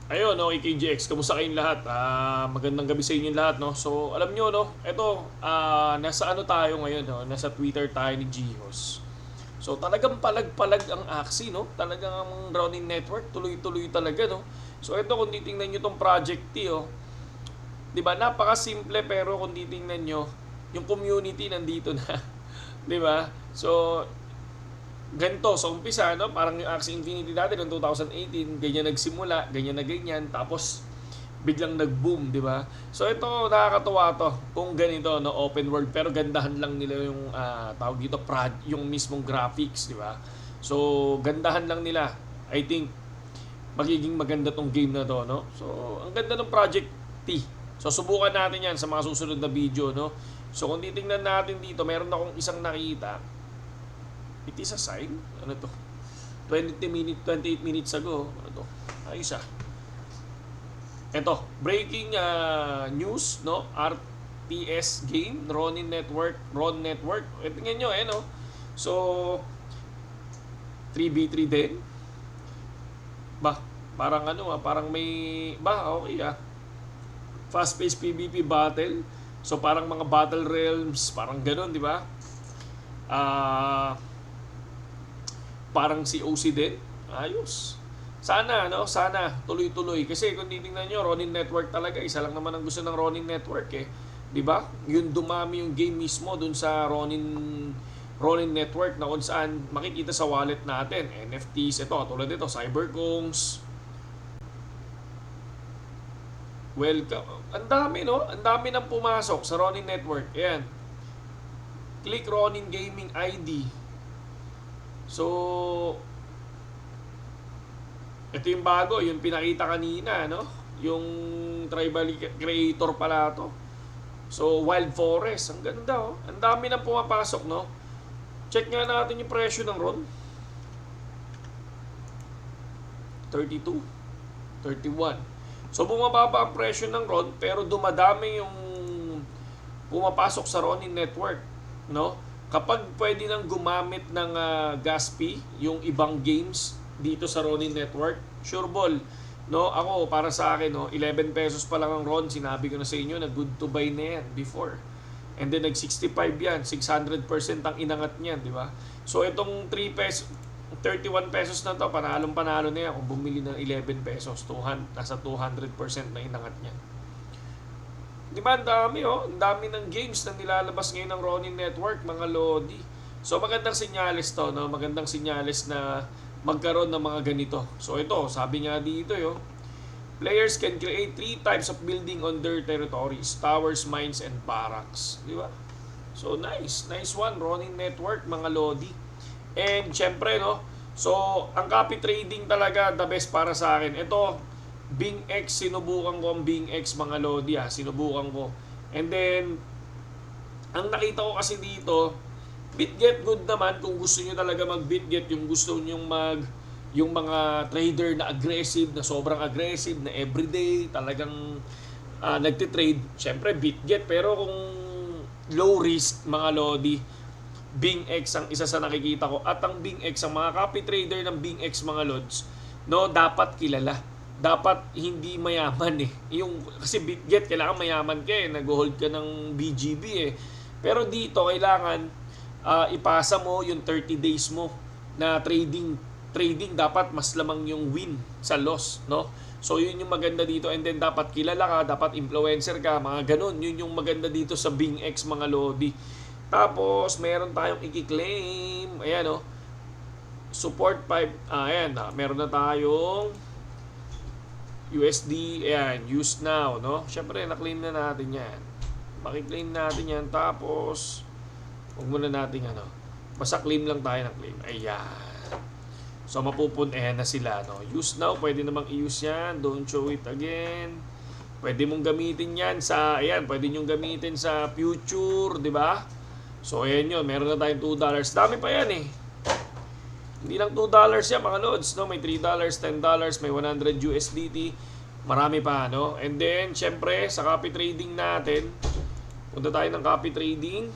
Ayun, no, KJX, kamusta kayong lahat? Magandang gabi sa inyo lahat, no? So, alam nyo, no, eto, nasa ano tayo ngayon, no? Nasa Twitter tayo ni Gihos. So, talagang palag-palag ang Axie, no? Talagang ang Ronin Network, tuloy-tuloy talaga, no? So, ito, kung titingnan nyo tong Project T, oh, di ba, napaka-simple, pero kung titingnan nyo, yung community nandito na. Di ba? So, ganito sa umpisa, no? Parang yung Axie Infinity dati noong 2018, ganyan nagsimula, ganyan na ganyan, tapos biglang nag-boom, di ba? So ito, nakakatuwa to kung ganito, no, open world, pero gandahan lang nila yung tawag dito, yung mismong graphics, di ba? So gandahan lang nila. I think magiging maganda tong game na to, no? So ang ganda ng Project T. So subukan natin yan sa mga susunod na video, no? So kung titingnan natin dito, meron akong isang nakita. It is a sign. Ano to? 28 minutes ago. Ano to? Ayos ah. Ito, breaking news, no? RTS game, Ronin Network, Ron Network. Tingnan nyo, no? So, 3v3 din. Ba, parang ano parang may, okay ah. Fast-paced PvP battle. So, parang mga battle realms, parang ganun, di ba? Parang si OC din. Ayos. Sana, no? Sana tuloy-tuloy. Kasi kung titingnan nyo, Ronin Network talaga. Isa lang naman ang gusto ng Ronin Network eh. 'Di ba? Yung dumami yung game mismo dun sa Ronin Network na kung saan makikita sa wallet natin. NFTs, ito, tulad ito, Cybercoins. Welcome. Ang dami, no? Ang dami nang pumasok sa Ronin Network. Ayan. Click Ronin Gaming ID. So, ito yung bago, yung pinakita kanina, no? Yung tribal creator pala to. So, Wild Forest, ang ganda, oh. Ang dami nang pumapasok, no? Check nga natin yung presyo ng RON. 32, 31. So, bumababa ang presyo ng RON, pero dumadami yung pumapasok sa Ronin Network, no? Kapag pwede nang gumamit ng gas fee, yung ibang games dito sa Ronin Network, sure ball, no? Ako, para sa akin, no, 11 pesos pa lang ang RON, sinabi ko na sa inyo na good to buy na yan before. And then nag-65 yan, 600% ang inangat niyan, di ba? So itong 3 pesos, 31 pesos na to, panalong-panalo na yan kung bumili ng 11 pesos, nasa 200% na inangat niyan. Di ba, ang dami, oh. Ang dami ng games na nilalabas ngayon ng Ronin Network, mga lodi. So magandang senyales to, no? Magandang senyales na magkaroon ng mga ganito. So ito, sabi nga dito, yo, players can create 3 types of building on their territories: towers, mines, and barracks. Di ba? So nice. Nice one, Ronin Network, mga lodi. And syempre, no, so ang copy trading talaga the best para sa akin. Ito, Bing X, sinubukan ko ang Bing X, mga lodi, sinubukan ko. And then, ang nakita ko kasi dito, BitGet good naman kung gusto niyo talaga mag-BitGet, yung gusto niyo yung mga trader na aggressive, na sobrang aggressive, na everyday, talagang nagtitrade, syempre BitGet. Pero kung low risk, mga lodi, Bing X ang isa sa nakikita ko. At ang Bing X, ang mga copy trader ng Bing X, mga lods, no, dapat kilala. Dapat hindi mayaman eh. Kasi BitGet, kailangan mayaman ka eh. Nag-hold ka ng BGB eh. Pero dito, kailangan ipasa mo yung 30 days mo na trading. Dapat mas lamang yung win sa loss, no? So yun yung maganda dito. And then dapat kilala ka, dapat influencer ka, mga ganun. Yun yung maganda dito sa Bing X, mga lodi. Tapos meron tayong i-claim. Ayan, no? Support 5. Ayan, meron na tayong USD, ayan, use now, no? Syempre, na-claim na natin yan. Maki-claim natin yan, tapos huwag muna natin, basta claim lang tayo ng claim. Ayan. So, ayan na sila, no? Use now, pwede namang i-use yan. Don't show it again. Pwede mong gamitin yan sa, ayan, pwede nyong gamitin sa future, di ba? So, ayan yun, meron na tayong $2. Dami pa yan eh. Hindi lang $2 yan, mga lods, no? May $3, $10, may 100 USDT. Marami pa, no? And then, syempre, sa copy trading natin, punta tayo ng copy trading.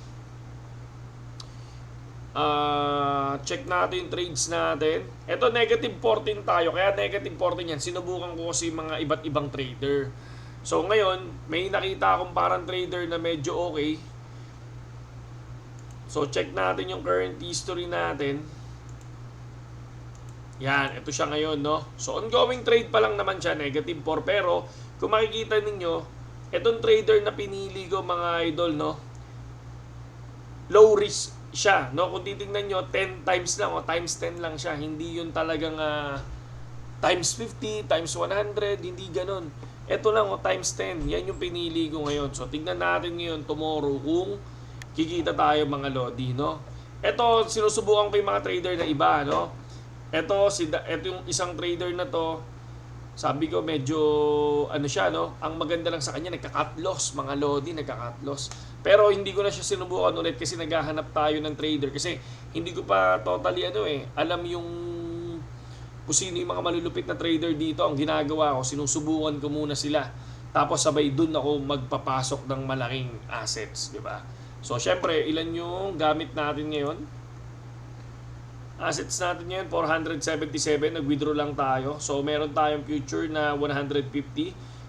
Check natin yung trades natin. Ito negative 14 tayo, kaya negative 14 yan. Sinubukan ko kasi mga iba't ibang trader. So ngayon, may nakita akong parang trader na medyo okay. So check natin yung current history natin. Yan, ito siya ngayon, no? So ongoing trade pa lang naman siya, negative 4. Pero kung makikita ninyo, itong trader na pinili ko mga idol, no? Low risk siya, no? Kung titingnan nyo, 10 times lang o times 10 lang siya. Hindi yun talagang times 50, times 100, hindi ganun. Ito lang o times 10. Yan yung pinili ko ngayon. So tingnan natin ngayon tomorrow kung kikita tayo mga lodi, no? Ito, sinusubukan ko yung mga trader na iba, no? Ito yung isang trader na to, sabi ko medyo ano siya, no? Ang maganda lang sa kanya, nagka-cut loss, mga lodi, nagka-cut loss. Pero hindi ko na siya sinubukan ulit kasi naghahanap tayo ng trader kasi hindi ko pa totally alam yung kung sino yung mga malulupit na trader dito. Ang ginagawa ko, sinusubukan ko muna sila. Tapos sabay dun ako magpapasok ng malaking assets, di ba? So syempre, ilan yung gamit natin ngayon? Assets natin ngayon, 477, nag-withdraw lang tayo. So meron tayong future na 150.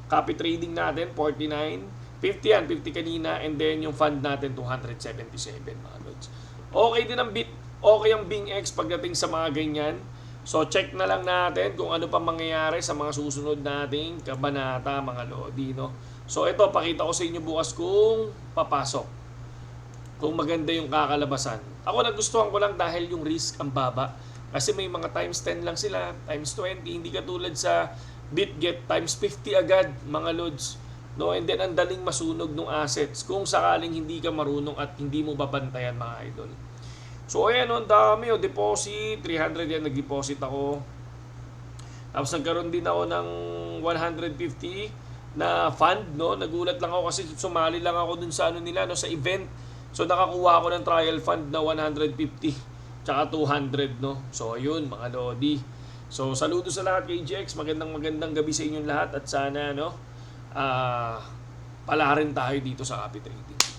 Copy trading natin, 49. 50 yan, 50 kanina, and then yung fund natin 277 mga lods. Okay din ang okay ang BingX pagdating sa mga ganyan. So check na lang natin kung ano pa mangyayari sa mga susunod nating kabanata mga lodi, no? So ito, pakita ko sa inyo bukas kung papasok. Kung maganda yung kakalabasan. Ako nagustuhan ko lang dahil yung risk ang baba. Kasi may mga times 10 lang sila, times 20, hindi katulad sa BitGet times 50 agad mga lods. No, and then ang daling masunog ng assets kung sakaling hindi ka marunong at hindi mo babantayan mga idol. So ayan, ang dami deposit, 300 yan nag-deposit ako. Tapos nagkaroon din ako ng 150 na fund, no. Nagulat lang ako kasi sumali lang ako dun sa nila, no, sa event. So nakakuha ako ng trial fund na 150 tsaka 200, no. So ayun mga lodi. So saludo sa lahat kay GX, magandang gabi sa inyong lahat at sana pala rin tayo dito sa copy trading.